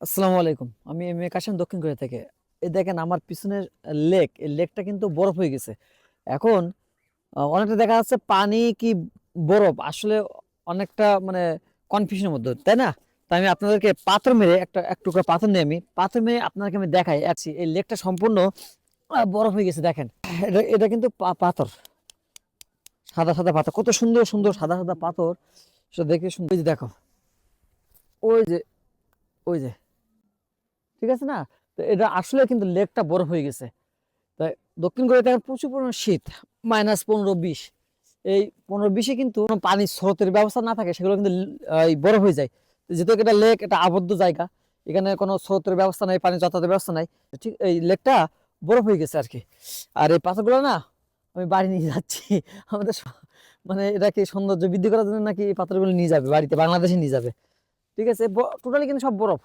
আসসালামু আলাইকুম। আমি এম এ কাশেম, দক্ষিণ কোরিয়া থেকে। এই দেখেন আমার পিছনের লেক, এই লেকটা কিন্তু বরফ হয়ে গেছে। এখন অনেকটা দেখা যাচ্ছে পানি কি বরফ আসলে অনেকটা মানে কনফিউশনের মধ্যে, তাই না? তাই আমি আপনাদেরকে পাথর মেরে এক টুকরা পাথর নিয়ে আমি পাথর মেরে আপনাদেরকে আমি দেখাই আছি এই লেকটা সম্পূর্ণ বরফ হয়ে গেছে। দেখেন, এটা কিন্তু পাথর, সাদা সাদা পাথর, কত সুন্দর সুন্দর সাদা সাদা পাথর। সেটা দেখে সুন্দর। ওই যে দেখো, ওই যে, ওই যে, ঠিক আছে না? তো এটা আসলে কিন্তু লেকটা বরফ হয়ে গেছে। তাই দক্ষিণ কোরিয়াতে এখন প্রচুর পরিমাণ শীত, -15-20। এই 15-20-এ কিন্তু কোনো পানির স্রোতের ব্যবস্থা না থাকে, সেগুলো কিন্তু এই বরফ হয়ে যায়। তো যেহেতু এটা লেক, এটা আবদ্ধ জায়গা, এখানে কোনো স্রোতের ব্যবস্থা নাই, পানি যাতায়াতের ব্যবস্থা নাই, ঠিক এই লেকটা বরফ হয়ে গেছে আর কি। আর এই পাথরগুলো না আমি বাড়ি নিয়ে যাচ্ছি। আমাদের মানে এটাকে সৌন্দর্য বৃদ্ধি করার জন্য নাকি এই পাথরগুলো নিয়ে যাবে বাড়িতে, বাংলাদেশে নিয়ে যাবে। ঠিক আছে, টোটালি কিন্তু সব বরফ।